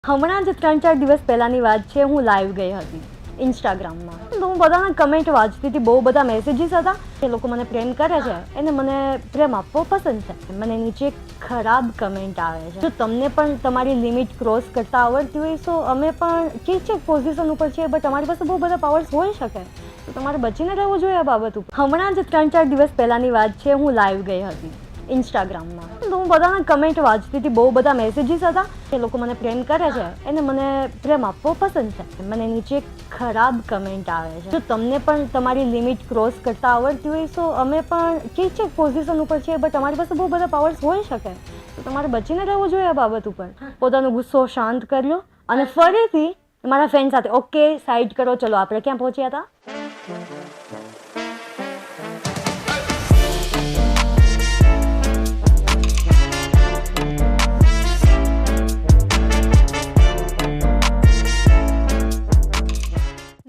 હમણાં જ 3-4 દિવસ પહેલાંની વાત છે. હું લાઈવ ગઈ હતી ઇન્સ્ટાગ્રામમાં. તો હું બધાના કમેન્ટ વાંચતી હતી. બહુ બધા મેસેજીસ હતા. એ લોકો મને પ્રેમ કરે છે એને મને પ્રેમ આપવો પસંદ છે. મને નીચે ખરાબ કમેન્ટ આવે છે. જો તમને પણ તમારી લિમિટ ક્રોસ કરતા આવડતી હોય તો અમે પણ ઠીક છે પોઝિશન ઉપર છીએ, બટ તમારી પાસે બહુ બધા પાવર્સ હોઈ શકે, તો તમારે બચીને રહેવું જોઈએ આ બાબત ઉપર. હમણાં જ 3-4 દિવસ પહેલાંની વાત છે. હું લાઈવ ગઈ હતી ઇન્સ્ટાગ્રામમાં. તો હું બધાના કમેન્ટ વાંચતી હતી. બહુ બધા મેસેજીસ હતા. એ લોકો મને પ્રેમ કરે છે એને મને પ્રેમ આપવો પસંદ છે. મને નીચે ખરાબ કમેન્ટ આવે છે. જો તમને પણ તમારી લિમિટ ક્રોસ કરતા આવડતી હોય તો અમે પણ ઠીક છે પોઝિશન ઉપર છીએ, બટ તમારી પાસે બહુ બધા પાવર્સ હોઈ શકે, તો તમારે બચીને રહેવું જોઈએ આ બાબત ઉપર. પોતાનો ગુસ્સો શાંત કર્યો અને ફરીથી મારા ફ્રેન્ડ સાથે ઓકે સાઈડ કરો, ચલો આપણે ક્યાં પહોંચ્યા હતા.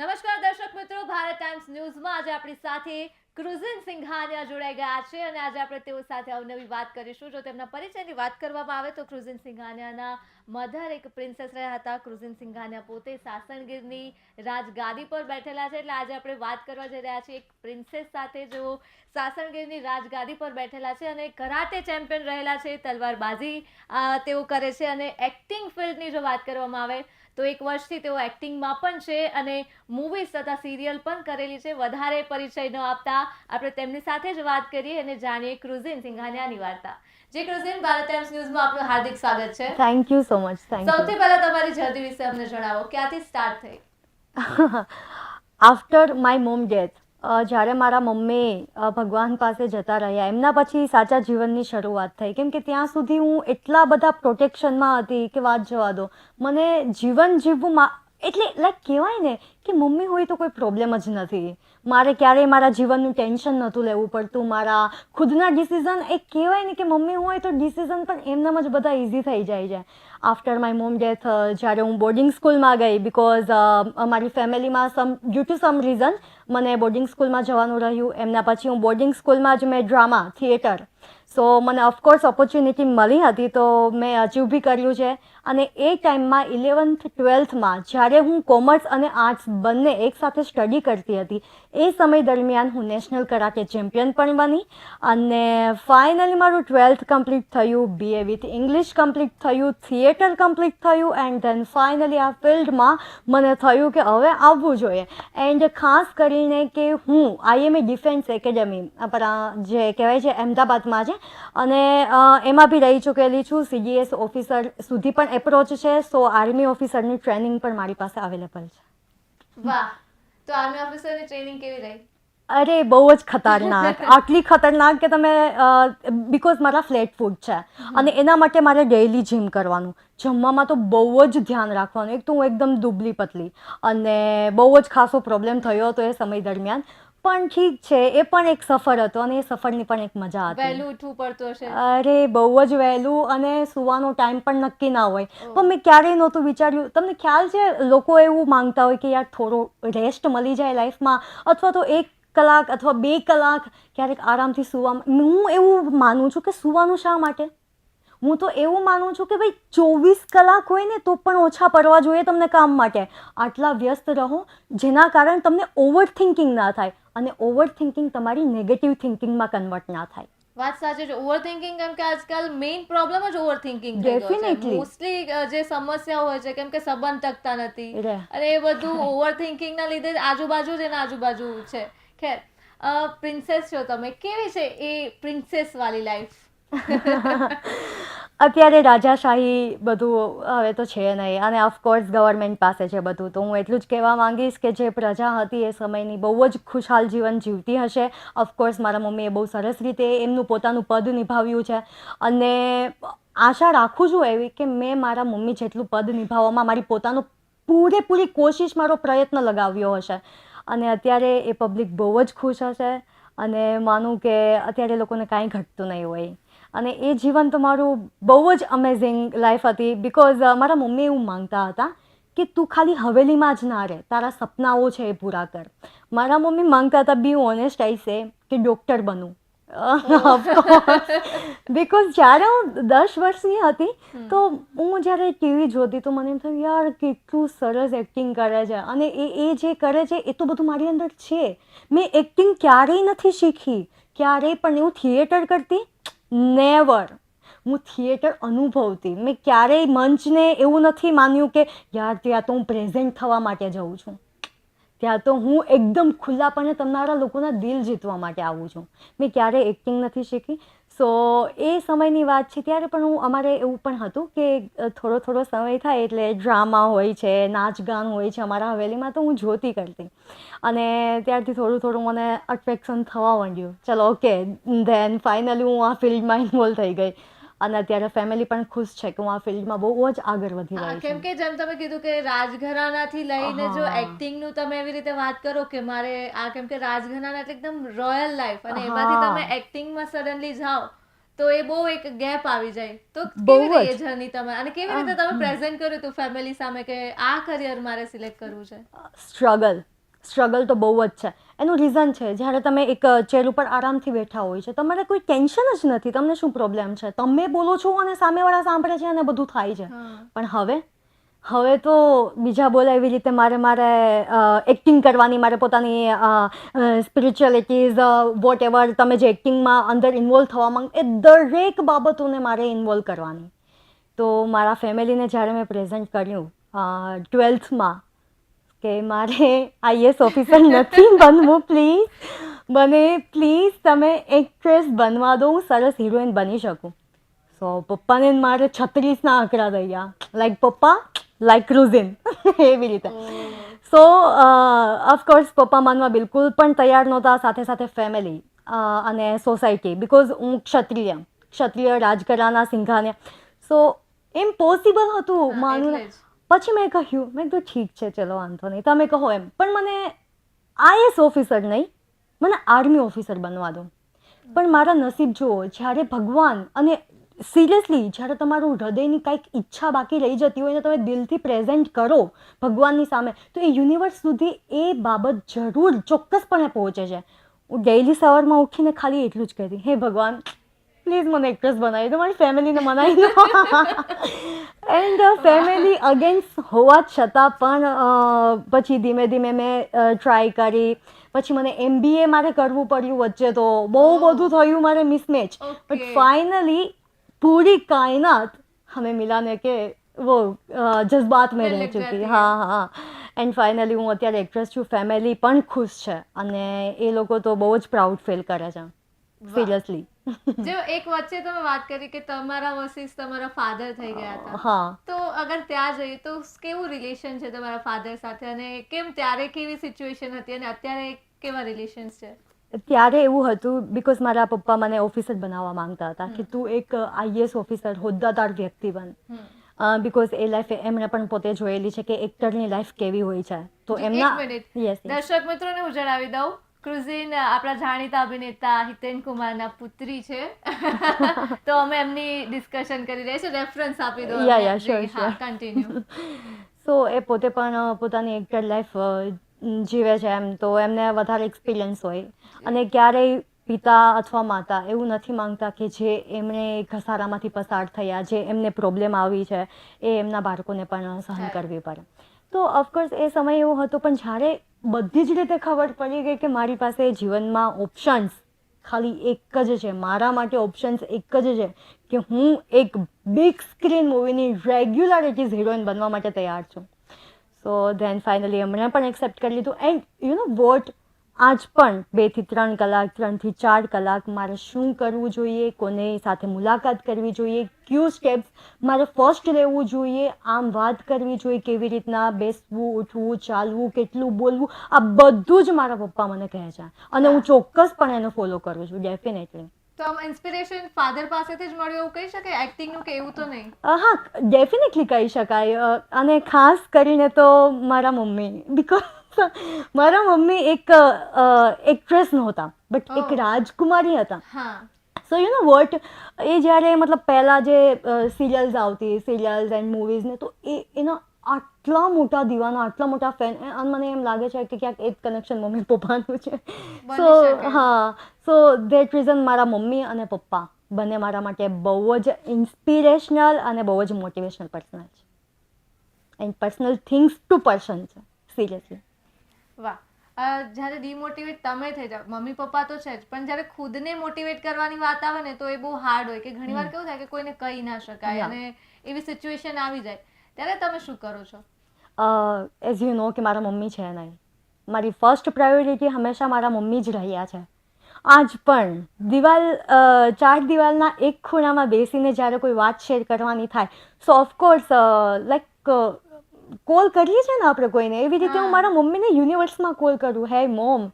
નમસ્કાર દર્શક મિત્રો, ભારત ટાઈમ્સ ન્યૂઝમાં આજે આપણી સાથે કૃઝિન સિંઘાનિયા જોડાઈ ગયા છે અને આજે આપણે તેઓ સાથે અવનવી વાત કરીશું. જો તેમના પરિચયની વાત કરવામાં આવે તો કૃઝિન સિંઘાનિયાના મધર એક પ્રિન્સેસ રહ્યા હતા. કૃઝિન સિંઘાનિયા પોતે સાસણગીરની રાજગાદી પર બેઠેલા છે, એટલે આજે આપણે વાત કરવા જઈ રહ્યા છીએ એક પ્રિન્સેસ સાથે જેઓ સાસણગીરની રાજગાદી પર બેઠેલા છે અને કરાટે ચેમ્પિયન રહેલા છે, તલવારબાજી તેઓ કરે છે અને એક્ટિંગ ફિલ્ડની જો વાત કરવામાં આવે તો 1 વર્ષથી તેઓ એક્ટિંગમાં પણ છે અને મૂવીઝ તથા સિરિયલ પણ કરેલી છે. વધારે પરિચય ન આપતા આપણે તેમની સાથે જ વાત કરીએ અને જાણીએ કૃઝિન સિંઘાનિયાની વાર્તા. જે કૃઝિન, ભારત ટાઈમ્સ ન્યૂઝમાં આપનું હાર્દિક સ્વાગત છે. Thank you so much. સૌથી પહેલા તમારી જર્ની વિશે અમને જણાવો, ક્યાંથી સ્ટાર્ટ થઈ? આફ્ટર માય મોમ ડેથ, જ્યારે મારા મમ્મી ભગવાન પાસે જતા રહ્યા એમના પછી સાચા જીવનની શરૂઆત થઈ. કેમ કે ત્યાં સુધી હું એટલા બધા પ્રોટેક્શનમાં હતી કે વાત જવા દો. મને જીવન જીવવું એટલે લાઈક કહેવાય ને કે મમ્મી હોય તો કોઈ પ્રોબ્લેમ જ નથી. મારે ક્યારેય મારા જીવનનું ટેન્શન નહોતું લેવું પડતું. મારા ખુદના ડિસિઝન, એક કહેવાય ને કે મમ્મી હોય તો ડિસિઝન પણ એમનામ જ બધા ઇઝી થઈ જાય છે. આફ્ટર માય મોમ ડેથ જ્યારે હું બોર્ડિંગ સ્કૂલમાં ગઈ, બિકોઝ અમારી ફેમિલીમાં ડ્યુ ટુ સમ રીઝન મને બોર્ડિંગ સ્કૂલમાં જવાનું રહ્યું. એમના પછી હું બોર્ડિંગ સ્કૂલમાં જ મેં ડ્રામા, થિયેટર, સો મને ઓફકોર્સ ઓપોર્ચ્યુનિટી મળી હતી તો મેં અચીવ બી કર્યું છે. અને એ ટાઈમમાં 11th 12thમાં જ્યારે હું કોમર્સ અને આર્ટ્સ બંને એકસાથે સ્ટડી કરતી હતી એ સમય દરમિયાન હું નેશનલ કરાટે ચેમ્પિયન પણ બની અને ફાઇનલી મારું 12th કમ્પ્લીટ થયું, BA વિથ ઇંગ્લિશ કમ્પ્લીટ થયું, થિયેટર કમ્પ્લીટ થયું એન્ડ ધેન ફાઇનલી આ ફિલ્ડમાં મને થયું કે હવે આવવું જોઈએ. એન્ડ ખાસ કરીને કે હું IMA ડિફેન્સ એકેડમી આપણા જે કહેવાય છે અમદાવાદમાં છે અને એમાં બી રહી ચૂકેલી છું. CDS ઓફિસર સુધી પણ એપ્રોચ છે, સો આર્મી ઓફિસરની ટ્રેનિંગ પણ મારી પાસે અવેલેબલ છે. વાહ, તો આર્મી ઓફિસરની ટ્રેનિંગ કેવી રહી? અરે બહુ જ ખતરનાક. આટલી ખતરનાક કે તમે બિકોઝ મારા ફ્લેટ ફૂડ છે અને એના માટે મારે ડેઇલી જીમ કરવાનું. જમવામાં તો બહુ જ ધ્યાન રાખવાનું. એક તો હું એકદમ દુબળી પતલી અને બહુ જ ખાસો પ્રોબ્લેમ થયો હતો એ સમય દરમિયાન. પણ ઠીક છે, એ પણ એક સફર હતો અને એ સફરની પણ એક મજા હતી. વહેલું ઉઠવું પડતું હશે? અરે બહુ જ વહેલું અને સુવાનો ટાઈમ પણ નક્કી ના હોય. પણ મેં ક્યારેય નહોતું વિચાર્યું. તમને ખ્યાલ છે લોકો એવું માંગતા હોય કે યાર થોડો રેસ્ટ મળી જાય લાઈફમાં, અથવા તો 1 કલાક અથવા 2 કલાક ક્યારેક આરામથી સુવામાં. હું એવું માનું છું કે સુવાનું શા માટે? હું તો એવું માનું છું કે ભાઈ 24 કલાક હોય ને તો પણ ઓછા પડવા જોઈએ તમને કામ માટે. આટલા વ્યસ્ત રહો જેના કારણે તમને ઓવર થિંકિંગ ના થાય અને ઓવર થિંકિંગ તમારી નેગેટિવ થિંકિંગમાં કન્વર્ટ ના થાય. વાત સાચી છે. ઓવર થિંકિંગ, કેમ કે આજકાલ મેઇન પ્રોબ્લેમ જ ઓવર થિંકિંગ થઈ ગયો છે. Definitely. મોસ્ટલી જે સમસ્યા હોય છે કેમ કે સંબંધ ટકતા નથી અને એ બધું ઓવર થિંકિંગ ના લીધે આજુબાજુ જ એના આજુબાજુ છે. ખેર, પ્રિન્સેસ છો તમે, કેવી છે એ પ્રિન્સેસ વાળી લાઈફ? અત્યારે રાજાશાહી બધું હવે તો છે નહીં અને ઓફકોર્સ ગવર્મેન્ટ પાસે છે બધું. તો હું એટલું જ કહેવા માંગીશ કે જે પ્રજા હતી એ સમયની બહુ જ ખુશહાલ જીવન જીવતી હશે. ઓફકોર્સ મારા મમ્મીએ બહુ સરસ રીતે એમનું પોતાનું પદ નિભાવ્યું છે અને આશા રાખું છું એવી કે મેં મારા મમ્મી જેટલું પદ નિભાવવામાં મારી પોતાનું પૂરેપૂરી કોશિશ, મારો પ્રયત્ન લગાવ્યો હશે અને અત્યારે એ પબ્લિક બહુ જ ખુશ હશે અને માનું કે અત્યારે લોકોને કાંઈ ઘટતું નહીં હોય. અને એ જીવન તો મારું બહુ જ અમેઝિંગ લાઈફ હતી. બિકોઝ મારા મમ્મી એવું માંગતા હતા કે તું ખાલી હવેલીમાં જ ના રહે, તારા સપનાઓ છે એ પૂરા કર. મારા મમ્મી માંગતા હતા, બી ઓનેસ્ટ આઈ સે, કે ડૉક્ટર બનું. બિકોઝ જ્યારે હું 10 વર્ષની હતી તો હું જ્યારે ટીવી જોતી તો મને એમ થયું યાર કેટલું સરસ એક્ટિંગ કરે છે અને એ જે કરે છે એ તો બધું મારી અંદર છે. મેં એક્ટિંગ ક્યારેય નથી શીખી, ક્યારેય પણ. હું થિયેટર કરતી નેવર. હું થિયેટર અનુભવતી. મેં ક્યારેય મંચને એવું નથી માન્યું કે યાર ત્યાં તો હું પ્રેઝન્ટ થવા માટે જાઉં છું. ત્યાં તો હું એકદમ ખુલ્લાપણે તમારા લોકોના દિલ જીતવા માટે આવું છું. મેં ક્યારેય એક્ટિંગ નથી શીખી. સો એ સમયની વાત છે ત્યારે પણ અમારે એવું પણ હતું કે થોડો સમય થાય એટલે ડ્રામા હોય છે, નાચગાન હોય છે અમારા હવેલીમાં, તો હું જોતી કરતી. અને ત્યારથી થોડું મને અટ્રેક્શન થવા માંડ્યું. ચલો ઓકે, ધેન ફાઇનલી હું આ ફિલ્ડમાં ઇન્વોલ્વ થઈ ગઈ. અને અત્યારે ફેમિલી પણ ખુશ છે કે હું આ ફિલ્ડમાં બહુ જ આગળ વધી રહી કેમ છું. કે જેમ તમે કીધું કે રાજઘરાનાથી લઈને જો હા. એક્ટિંગનું તમે એવી રીતે વાત કરો કે મારે આ, કેમ કે રાજઘરાના એટલે એકદમ રોયલ લાઈફ અને એમાંથી હા. તમે એક્ટિંગમાં સડનલી જાઓ તો એ બહુ એક ગેપ આવી જાય. તો બહુ કેવી રહી એ જ. જર્ની તમે, અને કેવી રીતે તમે પ્રેઝન્ટ કર્યું હતું ફેમિલી સામે કે આ કરિયર મારે સિલેક્ટ કરવું છે? સ્ટ્રગલ તો બહુ જ છે. એનું રીઝન છે, જ્યારે તમે એક ચેર ઉપર આરામથી બેઠા હોય છે, તમારે કોઈ ટેન્શન જ નથી. તમને શું પ્રોબ્લેમ છે? તમે બોલો છો અને સામેવાળા સાંભળે છે અને બધું થાય છે. પણ હવે તો બીજા બોલે એવી રીતે મારે એક્ટિંગ કરવાની, મારે પોતાની સ્પિરિચ્યુઅલિટીઝ વોટ એવર તમે જે એક્ટિંગમાં અંદર ઇન્વોલ્વ થવા માંગ એ દરેક બાબતોને મારે ઇન્વોલ્વ કરવાની. તો મારા ફેમિલીને જ્યારે મેં પ્રેઝન્ટ કર્યું 12થમાં કે મારે આઈએસ ઓફિસર નથી બનવું, પ્લીઝ તમે એક્ટ્રેસ બનવા દો, હું સરસ હિરોઈન બની શકું. સો પપ્પાને મારે 36ના આંકડા થઈ ગયા. લાઈક પપ્પા, લાઈક ક્રુઝિન એવી રીતે. સો ઓફકોર્સ પપ્પા માનવા બિલકુલ પણ તૈયાર નહોતા. સાથે ફેમિલી અને સોસાયટી, બિકોઝ હું ક્ષત્રિય રાજઘરાના સિંઘાને. સો ઇમ્પોસિબલ હતું માનું. એટલે જ. પછી મેં કીધું ઠીક છે, ચલો વાંધો નહીં, તમે કહો એમ. પણ મને આઈએસ ઓફિસર નહીં, મને આર્મી ઓફિસર બનવા દો. પણ મારા નસીબ જુઓ, જ્યારે ભગવાન અને સિરિયસલી જ્યારે તમારું હૃદયની કંઈક ઈચ્છા બાકી રહી જતી હોય ને તમે દિલથી પ્રેઝન્ટ કરો ભગવાનની સામે, તો એ યુનિવર્સ સુધી એ બાબત જરૂર ચોક્કસપણે પહોંચે છે. હું ડેઈલી સવારમાં ઉઠીને ખાલી એટલું જ કહેતી, હે ભગવાન પ્લીઝ મને એક્ટ્રેસ બનાવી દો, મારી ફેમિલીને બનાવી દો. એન્ડ ફેમિલી અગેન્સ્ટ હોવા છતાં પણ પછી ધીમે ધીમે મેં ટ્રાય કરી. પછી મને MBA મારે કરવું પડ્યું વચ્ચે, તો બહુ બધું થયું મારે મિસમેચ. બટ ફાઇનલી पूरी कायनात हमें मिलाने के वो जज्बात में रह चुकी. હા. એન્ડ ફાઇનલી હું અત્યારે એક્ટ્રેસ છું. ફેમિલી પણ ખુશ છે અને એ લોકો તો બહુ જ પ્રાઉડ ફીલ કરે છે, સિરિયસલી. જો એક વચ્ચે તમે વાત કરી કે તમારા વર્સિસ તમારા ફાધર થઈ ગયા હતા, હા. તો અગર ત્યાં જઈએ તો કેવું રિલેશન છે તમારા ફાધર સાથે, અને કેમ ત્યારે કેવી સિચ્યુએશન હતી અને અત્યારે કેવા રિલેશન્સ છે? ત્યારે એવું હતું, બિકોઝ મારા પપ્પા મને ઓફિસર બનાવવા માંગતા હતા કે તું એક આઈએસ ઓફિસર, હોદ્દાદાર વ્યક્તિ બન. બિકોઝ એ લાઈફ એમણે પણ પોતે જોયેલી છે કે એક્ટરની લાઈફ કેવી હોય છે. તો એમના દર્શક મિત્રોને હું જણાવી દઉં, ક્રુઝિન આપણા જાણીતા અભિનેતા હિતેન કુમારના પુત્રી છે. તો અમે એમની ડિસ્કશન કરી રહ્યા છીએ, રેફરન્સ આપી દો. શ્યોર. કન્ટિન્યુ. સો એ પોતે પણ પોતાની એક્ટર લાઈફ જીવે છે, એમ તો એમને વધારે એક્સપિરિયન્સ હોય. અને ક્યારેય પિતા અથવા માતા એવું નથી માંગતા કે જે એમણે ઘસારામાંથી પસાર થયા, જે એમને પ્રોબ્લેમ આવી છે, એ એમના બાળકોને પણ સહન કરવી પડે. તો ઓફકોર્સ એ સમય એવો હતો, પણ જ્યારે બધી જ રીતે ખબર પડી ગઈ કે મારી પાસે જીવનમાં ઓપ્શન્સ ખાલી એક જ છે, મારા માટે ઓપ્શન્સ એક જ છે કે હું એક બિગ સ્ક્રીન મૂવીની રેગ્યુલરિટીઝ હિરોઈન બનવા માટે તૈયાર છું. સો ધેન ફાઇનલી એમણે પણ એક્સેપ્ટ કરી લીધું. એન્ડ યુ નો વોટ, આજ પણ 2 થી 3 કલાક, 3 થી 4 કલાક મારે શું કરવું જોઈએ, કોને સાથે મુલાકાત કરવી જોઈએ, ક્યુ સ્ટેપ્સ મારે ફર્સ્ટ લેવું જોઈએ, આમ વાત કરવી જોઈએ, કેવી રીતના બેસવું, ઉઠવું, ચાલવું, કેટલું બોલવું, આ બધું જ મારા પપ્પા મને કહે છે અને હું ચોક્કસપણે એને ફોલો કરું છું, ડેફિનેટલી. તો આમ ઇન્સ્પિરેશન ફાધર પાસેથી જ મળ્યું એવું કહી શકાય, એક્ટિંગનું કે એવું તો નહીં? હા, ડેફિનેટલી કહી શકાય. અને ખાસ કરીને તો મારા મમ્મી, બિકોઝ મારા મમ્મી એક એક્ટ્રેસ નહોતા, બટ એક રાજકુમારી હતા. સો યુ નો વોટ, એ જ્યારે મતલબ પહેલાં જે સિરિયલ્સ આવતી, સિરિયલ્સ એન્ડ મૂવીઝ ને, તો એના આટલા મોટા દીવાના, આટલા મોટા ફેન, અને મને એમ લાગે છે કે ક્યાંક એ જ કનેક્શન મમ્મી પપ્પાનું છે. સો શકે. હા, સો દેટ રીઝન મારા મમ્મી અને પપ્પા બંને મારા માટે બહુ જ ઇન્સ્પિરેશનલ અને બહુ જ મોટિવેશનલ પર્સન છે. And personal things to person છે, સિરિયસલી. વાહ. જ્યારે ડિમોટિવેટ તમે થઈ જાવ, મમ્મી પપ્પા તો છે જ, પણ જ્યારે ખુદને મોટિવેટ કરવાની વાત આવે ને તો એ બહુ હાર્ડ હોય, કે ઘણીવાર કેવું થાય કે કોઈને કહી ના શકાય, Yeah. અને એવી સિચ્યુએશન આવી જાય, ત્યારે તમે શું કરો છો? એઝ યુ નો કે મારા મમ્મી છે નહીં. મારી ફર્સ્ટ પ્રાયોરિટી હંમેશા મારા મમ્મી જ રહ્યા છે. આજ પણ ચાર દિવાલના એક ખૂણામાં બેસીને જ્યારે કોઈ વાત શેર કરવાની થાય, સો ઓફકોર્સ લાઈક કોલ કરીએ છીએ ને આપણે કોઈને, એવી રીતે હું મારા મમ્મીને યુનિવર્સમાં કોલ કરું, હે મોમ,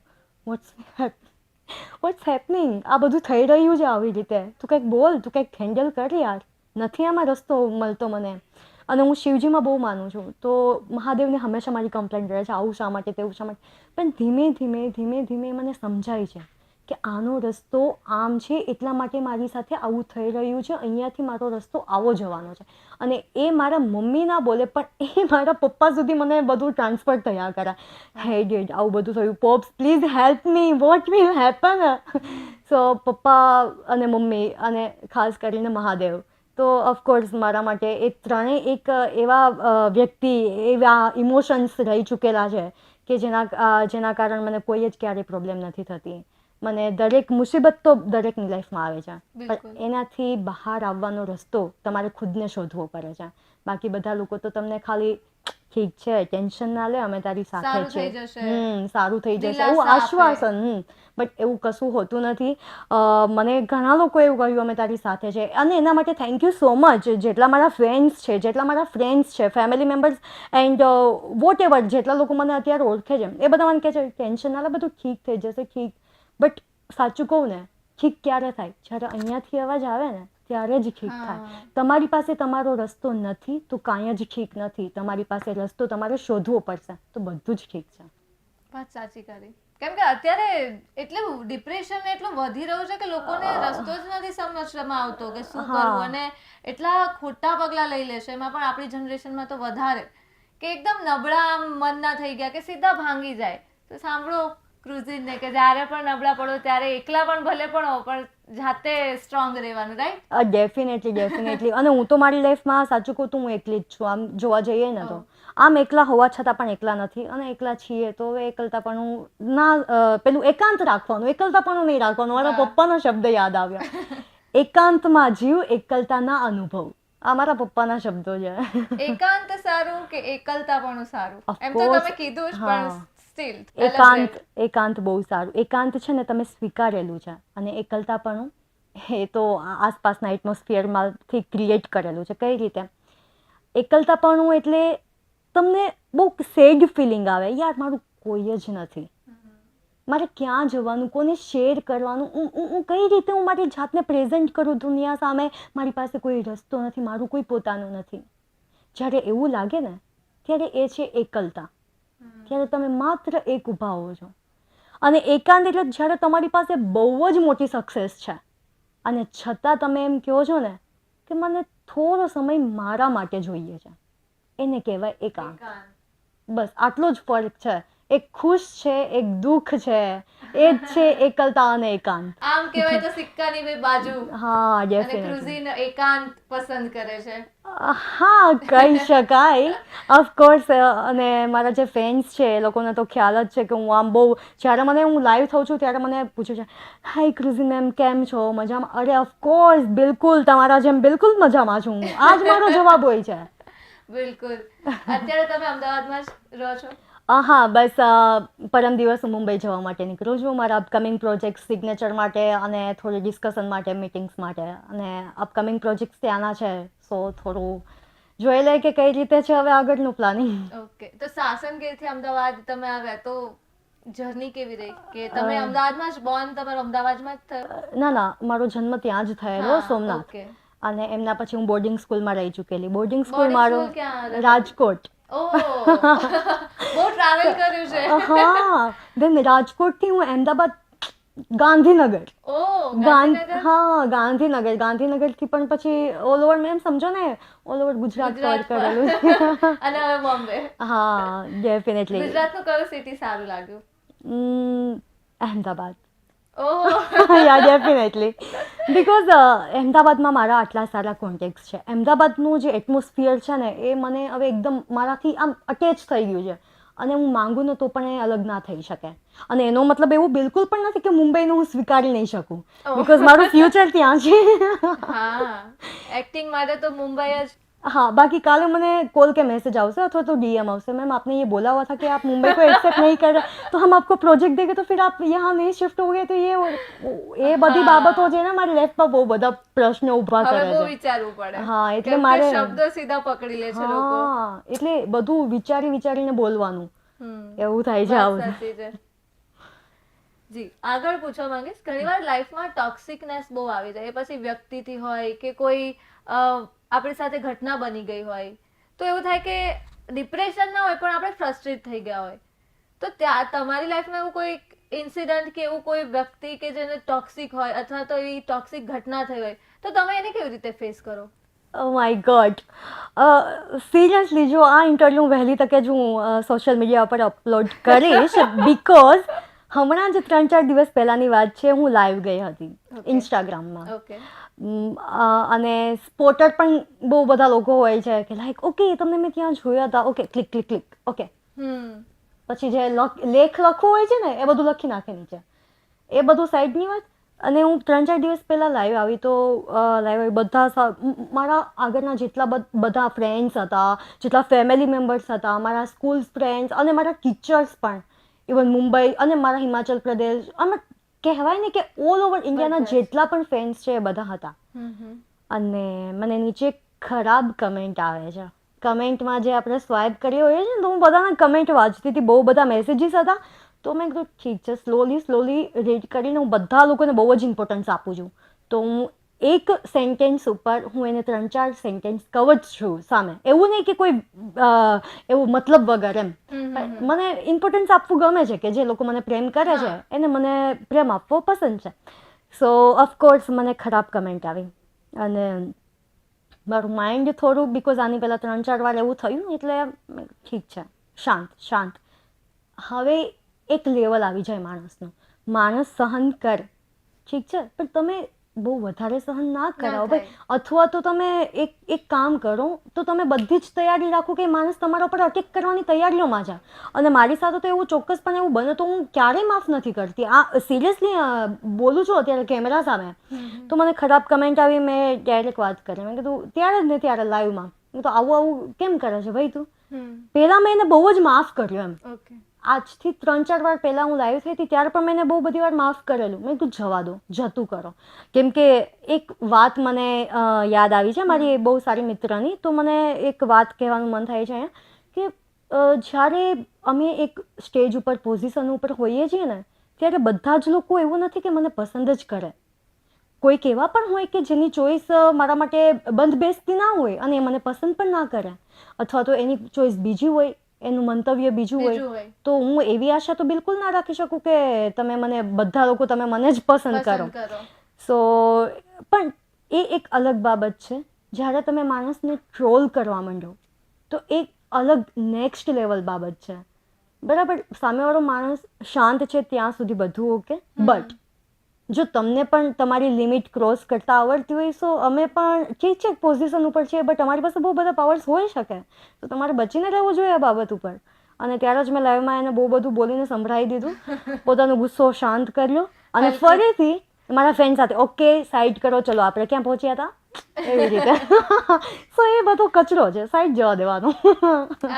વોટ્સ હેપનિંગ, આ બધું થઈ રહ્યું છે આવી રીતે, તું કંઈક બોલ, તું કંઈક હેન્ડલ કર યાર, નથી આમાં રસ્તો મળતો મને. અને હું શિવજીમાં બહુ માનું છું, તો મહાદેવને હંમેશા મારી કમ્પ્લેન્ટ રહે છે, આવું શા માટે, તેવું શા માટે. પણ ધીમે ધીમે મને સમજાય છે કે આનો રસ્તો આમ છે, એટલા માટે મારી સાથે આવું થઈ રહ્યું છે, અહીંયાથી મારો રસ્તો આવો જવાનો છે. અને એ મારા મમ્મી ના બોલે, પણ એ મારા પપ્પા સુધી મને બધું ટ્રાન્સફર થયા કરે. હે ડેડ, આવું બધું થયું, pops please help me, what will happen. So પપ્પા અને મમ્મી અને ખાસ કરીને મહાદેવ, તો ઓફકોર્સ મારા માટે એ ત્રણેય એક એવા વ્યક્તિ, એવા ઇમોશન્સ રહી ચૂકેલા છે કે જેના કારણે મને કોઈ જ ક્યારેય પ્રોબ્લેમ નથી થતી. મને દરેક મુસીબત તો દરેકની લાઈફમાં આવે છે, બિલકુલ. પણ એનાથી બહાર આવવાનો રસ્તો તમારે ખુદને શોધવો પડે છે. બાકી બધા લોકો તો તમને ખાલી ઠીક છે, ટેન્શન ના લે, અમે તારી સાથે સારું છે, થઈ જશે. સારું થઈ જશે, દિલાસા એવું આપે. આશ્વાસન. બટ એવું કશું હોતું નથી. મને ઘણા લોકો એવું કહ્યું અમે તારી સાથે છે, અને એના માટે થેન્ક યુ સો મચ. જેટલા મારા ફ્રેન્ડ્સ છે, જેટલા મારા ફ્રેન્ડ્સ છે, family members and what ever, જેટલા લોકો મને અત્યારે ઓળખે છે, એ બધા મને કહે છે ટેન્શન ના લે, બધું ઠીક થઈ જશે, ઠીક. બટ સાચું કહું ને, ઠીક ક્યારે થાય? જ્યારે અહીંયાથી અવાજ આવે ને ત્યારે જ ઠીક થાય. તમારી પાસે તમારો રસ્તો નથી તો કાંઈ જ ઠીક નથી. તમારી પાસે રસ્તો તમારે શોધવો પડશે, તો બધું જ ઠીક છે. વાત સાચી કરી. કેમ કે અત્યારે એટલું ડિપ્રેશન એટલું વધી રહ્યું છે કે લોકોને રસ્તો જ નથી સમજવામાં આવતો કે શું કરવું, અને એટલા ખોટા પગલા લઈ લેશે, એમાં પણ આપણી જનરેશનમાં તો વધારે, કે એકદમ નબળા મનના થઈ ગયા, કે સીધા ભાંગી જાય. તો સાંભળો ક્રુઝિનને, કે જ્યારે પણ નબળા પડો ત્યારે એકલા પણ ભલે પડો, પણ જાતે સ્ટ્રોંગ રહેવાનું, રાઈટ? ડેફિનેટલી. અને હું તો મારી લાઈફમાં સાચું કહું તો હું એકલી જ છું. આમ જોવા જઈએ ને તો આમ એકલા હોવા છતાં પણ એકલા નથી, અને એકલા છીએ તો હવે એકલતાપણું ના, પેલું એકાંત રાખવાનું, એકલતાપણું નહીં રાખવાનું. મારા પપ્પાનો શબ્દ યાદ આવ્યો, એકાંતમાં જીવ, એકલતાના અનુભવ. આ મારા પપ્પાના શબ્દો છે. એકાંત સારું કે એકલતાપણું સારું? એમ તો તમે કીધું જ, પણ સ્ટીલ એકાંત બહુ સારું. એકાંત છે ને તમે સ્વીકારેલું છે, અને એકલતાપણું એ તો આસપાસના એટમોસ્ફિયરમાંથી ક્રિએટ કરેલું છે. કઈ રીતે? એકલતાપણું એટલે તમને બહુ સેડ ફિલિંગ આવે, યાર મારું કોઈ જ નથી, મારે ક્યાં જવાનું, કોને શેર કરવાનું, હું કઈ રીતે હું મારી જાતને પ્રેઝન્ટ કરું દુનિયા સામે, મારી પાસે કોઈ રસ્તો નથી, મારું કોઈ પોતાનું નથી. જ્યારે એવું લાગે ને ત્યારે એ છે એકલતા. ત્યારે તમે માત્ર એક ઊભા હો છો. અને એકાંત એટલે જ્યારે તમારી પાસે બહુ જ મોટી સક્સેસ છે અને છતાં તમે એમ કહો છો ને કે મને થોડો સમય મારા માટે જોઈએ છે, એને કહેવાય એકાંત. બસ આટલો જ ફરક છે. એક ખુશ છે, એક દુઃખ છે, એ જ છે એકલતા અને એકાંત. આમ કહેવાય તો સિક્કાની બે બાજુ. હા, અને ડેફિનેટલી. ક્રુઝિન એકાંત પસંદ કરે છે. હા, કહી શકાય. ઓફકોર્સ. અને મારા જે ફ્રેન્ડ્સ છે એ લોકોને તો ખ્યાલ જ છે કે હું આમ બહુ, જ્યારે હું લાઈવ થઉં છું ત્યારે મને પૂછે છે, હાય ક્રુઝિન મેમ, કેમ છો, મજામાં? અરે ઓફકોર્સ, બિલકુલ તમારા જેમ બિલકુલ મજામાં છું હું. આ જ મારો જવાબ હોય છે. બિલકુલ. અત્યારે તમે અમદાવાદમાં જ રહો છો? હા, બસ પરમ દિવસ હું મુંબઈ જવા માટે નીકળું છું, મારા અપકમિંગ પ્રોજેક્ટ સિગ્નેચર માટે અને થોડી ડિસ્કશન માટે, મીટિંગ્સ માટે. અને અપકમિંગ પ્રોજેક્ટ્સ ત્યાંના છે, સો થોડું જોઈ લે કે કઈ રીતે છે હવે આગળનું પ્લાનિંગ. ઓકે. તો સાસણગીરથી અમદાવાદ તમે આવ્યા, તો જર્ની કેવી રહી? કે તમે અમદાવાદમાં જ બોર્ન, તમારો અમદાવાદમાં જ થયો? ના, મારો જન્મ ત્યાં જ થયેલો, સોમનાથ. ઓકે. અને એમના પછી હું બોર્ડિંગ સ્કૂલમાં રહી ચૂકેલી. બોર્ડિંગ સ્કૂલ બોર્ડિંગ મારું સ્કૂલ ક્યાં? રાજકોટ. ઓહ, બહુ ટ્રાવેલ કર્યું છે. હા, દેન રાજકોટથી હું અમદાવાદ ગાંધીનગર. ઓ ગાંધીનગર ગાંધીનગરથી પણ પછી ઓલ ઓવર મેં એમ સમજો ને all over Gujarat cover Gujarat પર. કરેલું છે. અને હવે બોમ્બે. હા ડેફિનેટલી. ગુજરાતનું કયું સિટી સારું લાગ્યું? અહેમદાબાદ. ઓહ યા ડેફિનેટલી બિકોઝ અહેમદાબાદમાં મારા આટલા સારા કોન્ટેક્ટ્સ છે. અહેમદાબાદનું જે એટમોસ્ફિયર છે ને એ મને હવે એકદમ મારાથી આમ અટેચ થઈ ગયું છે અને હું માંગુ ને તો પણ એ અલગ ના થઈ શકે. અને એનો મતલબ એવું બિલકુલ પણ નથી કે મુંબઈનું હું સ્વીકારી નહીં શકું ઓહ. બિકોઝ મારું ફ્યુચર ત્યાં છે. હા એક્ટિંગ માટે તો મુંબઈ જ. हाँ बाकी काले मैंने कॉल के मैसेज आवશે અથવા तो डीएम આવશે मैम आपने ये बोला हुआ था कि आप मुंबई को एक्सेप्ट नहीं कर रहे तो हम आपको प्रोजेक्ट देंगे तो फिर आप यहाँ नहीं शिफ्ट हो गए तो ये બધી બાબતો છે ને મારી લાઈફમાં બહુ બધા પ્રશ્નો ઊભા હવે કરે બહુ છે. વિચારવું પડે. હા એટલે કેમ કે મારે શબ્દો સીધા પકડી લે છે લોકો. હા એટલે બધું વિચારીને બોલવાનું હમ. એવું થાય છે વાત આવું. સાચી છે. જી આગળ પૂછવા માંગીશ ઘણીવાર લાઈફમાં ટોક્સિકનેસ બહુ આવી જાય એ પછી વ્યક્તિથી હોય કે કોઈ આપણી સાથે ઘટના બની ગઈ હોય તો એવું થાય કે ડિપ્રેશન ના હોય પણ આપણે ફ્રસ્ટ્રેટ થઈ ગયા હોય તો ત્યાં તમારી લાઈફમાં એવું કોઈ ઇન્સિડન્ટ કે એવું કોઈ વ્યક્તિ કે જેને ટોક્સિક હોય અથવા તો એવી ટોક્સિક ઘટના થઈ હોય તો તમે એને કેવી રીતે ફેસ કરો? ઓ માય ગોડ સિરિયસલી જો આ ઇન્ટરવ્યૂ વહેલી તકે જ હું સોશિયલ મીડિયા પર અપલોડ કરીશ બિકોઝ હમણાં જ 3-4 દિવસ પહેલાંની વાત છે હું લાઈવ ગઈ હતી Okay. ઇન્સ્ટાગ્રામમાં. ઓકે અને સ્પોટર પણ બહુ બધા લોકો હોય છે કે લાઈક ઓકે તમને મેં ત્યાં જોયા હતા okay click click click okay hmm પછી જે લેખ લખવું હોય છે ને એ બધું લખી નાખે નીચે. એ બધું સાઈડની વાત. અને હું 3-4 દિવસ પહેલાં લાઈવ આવી તો લાઈવ આવી બધા મારા આગળના જેટલા બધા ફ્રેન્ડ્સ હતા જેટલા ફેમિલી મેમ્બર્સ હતા મારા સ્કૂલ ફ્રેન્ડ્સ અને મારા ટીચર્સ પણ ઇવન મુંબઈ અને મારા હિમાચલ પ્રદેશ આમાં કહેવાય ને કે ઓલ ઓવર ઇન્ડિયાના બધા જ. જેટલા પણ ફ્રેન્ડ્સ છે એ બધા હતા. અને મને નીચે ખરાબ કમેન્ટ આવે છે. કમેન્ટમાં જે આપણે સ્વાઇપ કરીએ હોઈએ છે ને તો હું બધાના કમેન્ટ વાંચતી હતી બહુ બધા મેસેજીસ હતા તો મેં કીધું ઠીક છે સ્લોલી રીડ કરીને હું બધા લોકોને બહુ જ ઇમ્પોર્ટન્સ આપું છું તો હું એક સેન્ટેન્સ ઉપર હું એને 3-4 સેન્ટેન્સ કવર છું સામે એવું નહીં કે કોઈ એવું મતલબ વગર એમ મને ઇમ્પોર્ટન્સ આપવું ગમે છે કે જે લોકો મને પ્રેમ કરે છે એને મને પ્રેમ આપવો પસંદ છે. સો ઓફકોર્સ મને ખરાબ કમેન્ટ આવી અને મારું માઇન્ડ થોડું બિકોઝ આની પહેલાં 3-4 વાર એવું થયું એટલે ઠીક છે શાંત. હવે એક લેવલ આવી જાય માણસનું માણસ સહન કર ઠીક છે પણ તમે બહુ વધારે સહન ના કરાવો ભાઈ. અથવા તો તમે એક કામ કરો તો તમે બધી જ તૈયારી રાખો કે માણસ તમારા ઉપર અટેક કરવાની તૈયારીઓમાં જાય. અને મારી સાથે તો એવું ચોક્કસપણે એવું બને તો હું ક્યારેય માફ નથી કરતી. આ સિરિયસલી બોલું છું અત્યારે કેમેરા સામે. તો મને ખરાબ કમેન્ટ આવી મેં ડાયરેક્ટ વાત કરી મેં કીધું ત્યારે જ ને ત્યારે લાઈવમાં તો આવું કેમ કરે છે ભાઈ તું. પહેલાં મેં એને બહુ જ માફ કર્યું એમ. ઓકે આજથી 3-4 વાર પહેલાં હું લાઈવ થઈ હતી ત્યારે પણ મેં એને બહુ બધી વાર માફ કરેલું મેં કીધું જવા દો જતું કરો. કેમ કે એક વાત મને યાદ આવી છે મારી બહુ સારી મિત્રની તો મને એક વાત કહેવાનું મન થાય છે કે જ્યારે અમે એક સ્ટેજ ઉપર પોઝિશન ઉપર હોઈએ છીએ ને ત્યારે બધા જ લોકો એવું નથી કે મને પસંદ જ કરે. કોઈક એવા પણ હોય કે જેની ચોઈસ મારા માટે બંધ બેસતી ના હોય અને એ મને પસંદ પણ ના કરે અથવા તો એની ચોઈસ બીજી હોય એનું મંતવ્ય બીજું હોય તો હું એવી આશા તો બિલકુલ ના રાખી શકું કે તમે મને બધા લોકો તમે મને જ પસંદ કરો. સો પણ એ એક અલગ બાબત છે જ્યારે તમે માણસને ટ્રોલ કરવા માંડો તો એક અલગ નેક્સ્ટ લેવલ બાબત છે બરાબર. સામેવાળો માણસ શાંત છે ત્યાં સુધી બધું ઓકે બટ જો તમને પણ તમારી લિમિટ ક્રોસ કરતા આવડતી હોય તો અમે પણ ઠીક છે પોઝિશન ઉપર છીએ બટ અમારી પાસે બહુ બધા પાવર્સ હોઈ શકે તો તમારે બચીને રહેવું જોઈએ આ બાબત ઉપર. અને ત્યારે જ મેં લાઈવમાં એને બહુ બધું બોલીને સંભળાવી દીધું પોતાનો ગુસ્સો શાંત કર્યો અને ફરીથી મારા ફ્રેન્ડ સાથે ઓકે સાઈડ કરો ચલો આપણે ક્યાં પહોંચ્યા હતા એવી રીતે. સો એ બધો કચરો છે સાઈડ જવા દેવાનો.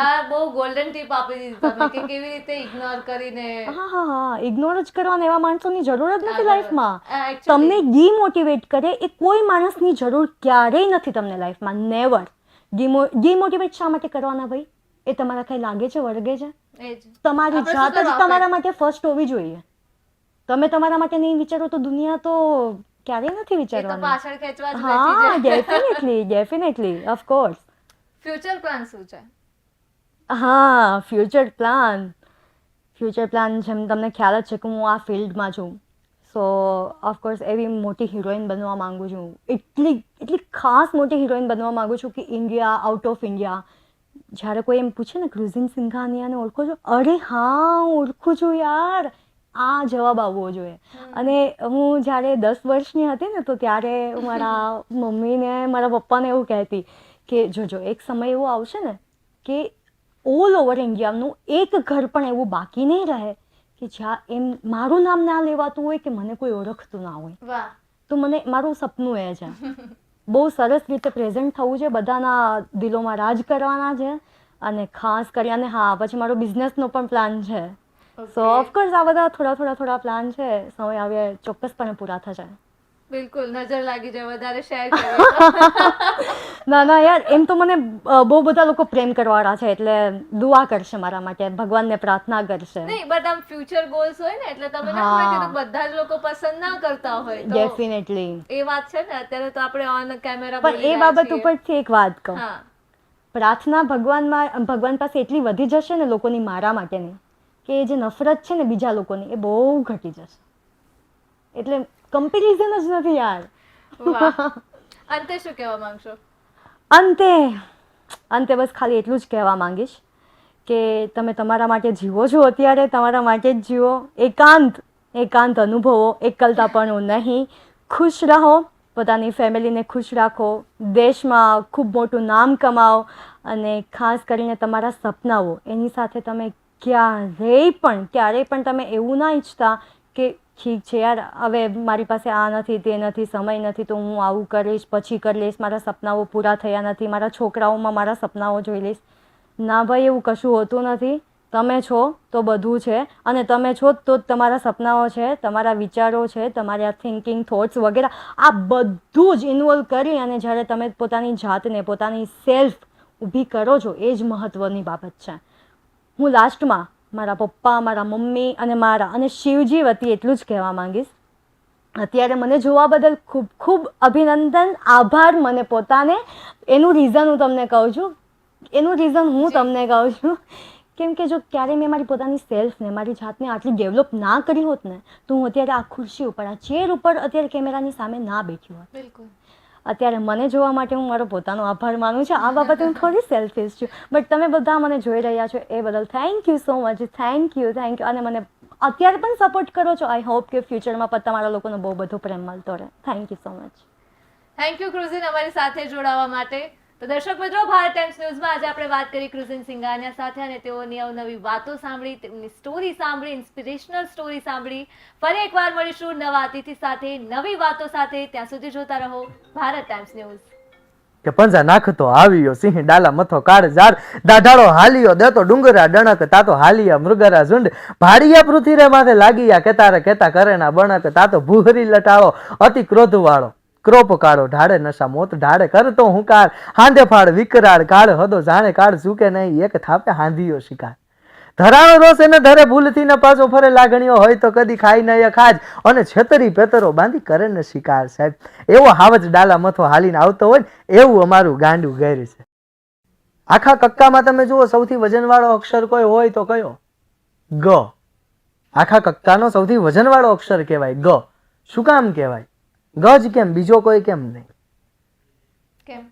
આ બહુ ગોલ્ડન ટીપ આપી દીધી તમે કે કેવી રીતે ઇગ્નોર કરીને. હા ઇગ્નોર જ કરવાના એવા માણસોની જરૂર જ નથી લાઈફમાં. Actually. તમને ડિમોટિવેટ કરે એ કોઈ માણસની જરૂર ક્યારેય નથી તમને લાઈફમાં નેવર. ડિમોટિવેટ શા માટે કરવાના ભાઈ એ તમારા કઈ લાગે છે વળગે છે. તમારી જાત જ તમારા માટે ફર્સ્ટ હોવી જોઈએ. તમે તમારા માટે નહીં વિચારો તો દુનિયા તો ક્યારેય નથી વિચારવાની. પાછળ ખેંચવા જ બેઠી છે. Definitely of course. ફ્યુચર પ્લાન શું છે? હા ફ્યુચર પ્લાન જેમ તમને ખ્યાલ જ છે કે હું આ ફિલ્ડમાં છું. સો ઓફકોર્સ એવી મોટી હિરોઈન બનવા માંગુ છું, એટલી ખાસ મોટી હિરોઈન બનવા માંગુ છું કે ઇન્ડિયા, આઉટ ઓફ ઇન્ડિયા, જ્યારે કોઈ એમ પૂછે ને ક્રુઝિન સિંઘાનિયાને ઓળખો છો, અરે હા ઓળખું છું યાર, આ જવાબ આવવો જોઈએ. અને હું જ્યારે 10 વર્ષની હતી ને તો ત્યારે હું મારા મમ્મીને મારા પપ્પાને એવું કહેતી કે જોજો એક સમય એવો આવશે ને કે ઓલ ઓવર ઇન્ડિયાનું એક ઘર પણ એવું બાકી નહીં રહે કે જ્યાં એમ મારું નામ ના લેવાતું હોય કે મને કોઈ ઓળખતું ના હોય. વાહ. તો મને મારું સપનું એ છે. બહુ સરસ રીતે પ્રેઝન્ટ થવું છે, બધાના દિલોમાં રાજ કરવાના છે, અને ખાસ કરી અને હા પછી મારો બિઝનેસનો પણ પ્લાન છે. સો ઓફકોર્સ આ બધા થોડા પ્લાન છે, સમય આવે ચોક્કસપણે પૂરા થશે. બિલકુલ, નજર લાગી જાય વધારે શેર કરીએ. ના યાર, એમ તો મને બહુ બધા લોકો પ્રેમ કરવાવાળા છે, એટલે દુઆ કરશે મારા માટે, ભગવાનને પ્રાર્થના કરશે. નહીં, બટ આમ ફ્યુચર ગોલ્સ હોય ને એટલે તમે ના હા. કીધું બધા જ લોકો પસંદ ના કરતા હોય તો ડેફિનેટલી. એ વાત છે ને, અત્યારે તો આપણે ઓન કેમેરા પણ એ બાબત ઉપરથી એક વાત કહું, હા પ્રાર્થના ભગવાન પાસે એટલી વધી જશે ને લોકોની મારા માટેની, કે જે નફરત છે ને બીજા લોકોની એ બહુ ઘટી જશે. એટલે કમ્પેરિઝન જ નથી યાર. વાહ. અંતે શું કહેવા માંગશો? અંતે બસ ખાલી એટલું જ કહેવા માંગીશ કે તમે તમારા માટે જીવો છો, અત્યારે તમારા માટે જ જીવો, એકાંત અનુભવો, એકલતાપણું નહીં, ખુશ રહો, પોતાની ફેમિલીને ખુશ રાખો, દેશમાં ખૂબ મોટું નામ કમાઓ, અને ખાસ કરીને તમારા સપનાઓ એની સાથે તમે ક્યારેય પણ તમે એવું ના ઈચ્છતા કે ઠીક છે યાર, હવે મારી પાસે આ નથી, તે નથી, સમય નથી, તો હું આવું કરીશ, પછી કરી લઈશ, મારા સપનાઓ પૂરા થયા નથી, મારા છોકરાઓમાં મારા સપનાઓ જોઈ લઈશ. ના ભાઈ, એવું કશું હોતું નથી. તમે છો તો બધું છે, અને તમે છો તો જ તમારા સપનાઓ છે, તમારા વિચારો છે, તમારા થિંકિંગ થોટ્સ વગેરે આ બધું જ ઇન્વોલ્વ કરી અને જ્યારે તમે પોતાની જાતને, પોતાની સેલ્ફ ઊભી કરો છો, એ જ મહત્ત્વની બાબત છે. હું લાસ્ટમાં મારા પપ્પા, મારા મમ્મી અને શિવજી વતી એટલું જ કહેવા માંગીશ, અત્યારે મને જોવા બદલ ખૂબ ખૂબ અભિનંદન, આભાર મને પોતાને. એનું રીઝન હું તમને કહું છું, કેમ કે જો ક્યારે મેં મારી પોતાની સેલ્ફને, મારી જાતને આટલી ડેવલપ ના કરી હોત ને તો હું અત્યારે આ ખુરશી ઉપર, આ ચેર ઉપર અત્યારે કેમેરાની સામે ના બેઠી હોત. બિલકુલ. અત્યારે મને જોવા માટે હું મારો પોતાનો આભાર માનું છું. આ બાબતે હું થોડી સેલ્ફિશ છું, બટ તમે બધા મને જોઈ રહ્યા છો એ બદલ thank you so much. Thank you. અને મને અત્યારે પણ સપોર્ટ કરો છો. આઈ હોપ કે ફ્યુચરમાં પણ તમારા લોકોનો બહુ બધો પ્રેમ મળતો રહે. Thank you so much. Thank you ક્રુઝિન અમારી સાથે જોડાવા માટે. તો દર્શક મિત્રો, ભારત ટાઈમ્સ ન્યૂઝમાં આજે આપણે વાત કરી ક્રુઝિન સિંઘાનિયા સાથે, અને તેઓની અવનવી વાતો સાંભળી, તેમની સ્ટોરી સાંભળી, ઇન્સ્પિરેશનલ સ્ટોરી સાંભળી. ફરી એકવાર મળીશું નવા અતિથિ સાથે, નવી વાતો સાથે. ત્યાં સુધી જોતા રહો ભારત ટાઈમ્સ ન્યૂઝ. કે પંજા નાખતો આવ્યો સિંહ ડાલા મથો કાળ ઝાડ દાઢાળો હાલિયો દેતો ડુંગરા ડણક તાતો હાલિયા મૃગરા ઝુંડ ભાડિયા પૃથ્વીરે માથે લાગીયા કેતા કરેના બણક તાતો ભૂહરી લટાળો અતિ ક્રોધ વાળો ક્રોપ કાળો ઢાળે નશા મોત ઢાળે કરતો હુંકાર હાંડે ફાળ વિકરાળ કાળ હદો જાણે કાળ ઝૂકે નહીં એક થાપે હાંધીયો શિકાર ધરાનો રોષ એને ધરે ભૂલથી ન પાછો ફરે લાગણીઓ હોય તો કદી ખાઈ ન ખાજ અને છેતરી પેતરો બાંધી કરે ને શિકાર. સાહેબ, એવો હાવજ ડાલા મથો હાલીને આવતો હોય ને એવું અમારું ગાંડું ઘેર છે. આખા કક્કામાં તમે જુઓ સૌથી વજનવાળો અક્ષર કોઈ હોય તો કયો? ગ. આખા કક્કાનો સૌથી વજનવાળો અક્ષર કહેવાય ગ. શું કામ કહેવાય? ગ જ કેમ, બીજો કોઈ કેમ નહીં? કેમ?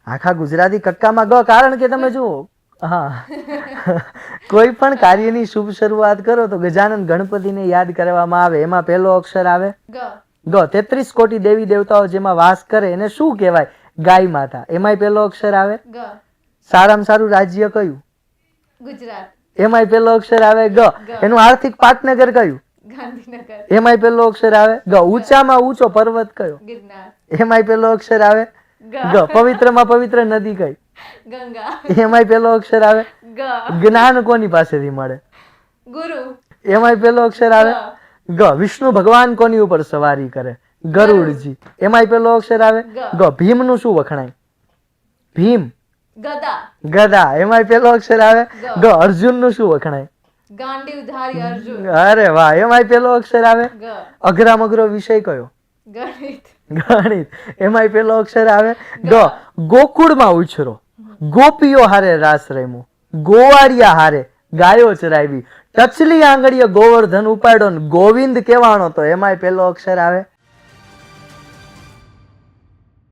આખા ગુજરાતી કક્કામાં ગ, કારણ કે તમે જુઓ, હા, કોઈ પણ કાર્યની શુભ શરૂઆત કરો તો ગજાનન ગણપતિને યાદ કરવામાં આવે. એમાં પહેલો અક્ષર આવે ગ. 33 કોટી દેવી દેવતાઓ જેમાં વાસ કરે એને શું કહેવાય? ગાય માતા. એમાંય પહેલો અક્ષર આવે ગ. સારામાં સારું રાજ્ય કયું? ગુજરાત. એમાંય પહેલો અક્ષર આવે ગ. એનું આર્થિક પાટનગર કયું? ગાંધીનગર. એમાંય પહેલો અક્ષર આવે ગ. ઊંચામાં ઊંચો પર્વત કયો? ગિરનાર. એમાંય પહેલો અક્ષર આવે ગ. પવિત્રમાં પવિત્ર નદી કઈ? ગંગા. એમાંય પહેલો અક્ષર આવે ગ. જ્ઞાન કોની પાસેથી મળે? ગુરુ. એમાંય પહેલો અક્ષર આવે ગ. વિષ્ણુ ભગવાન કોની ઉપર સવારી કરે? ગરુડજી. એમાંય પહેલો અક્ષર આવે ગ. ભીમ નું શું વખણાય? ભીમ. ગદા. ગદા. એમાંય પહેલો અક્ષર આવે ગ. અર્જુન નું શું વખણાય? ગાંડીવધારી અર્જુન. અરે વાહ. એમાંય પહેલો અક્ષર આવે ગ. અઘરામ અઘરો વિષય કયો? ગણિત. ગણિત. એમાંય પહેલો અક્ષર આવે ગ. ગોકુળમાં ઉછરો, ગોપીઓ હારે રાસ રમ્યો, ગોવાળિયા હારે ગાયો ચરાવી, ટચલી આંગળીએ ગોવર્ધન ઉપાડ્યો ને ગોવિંદ કહેવાનો તો એમાંય પેલો અક્ષર આવે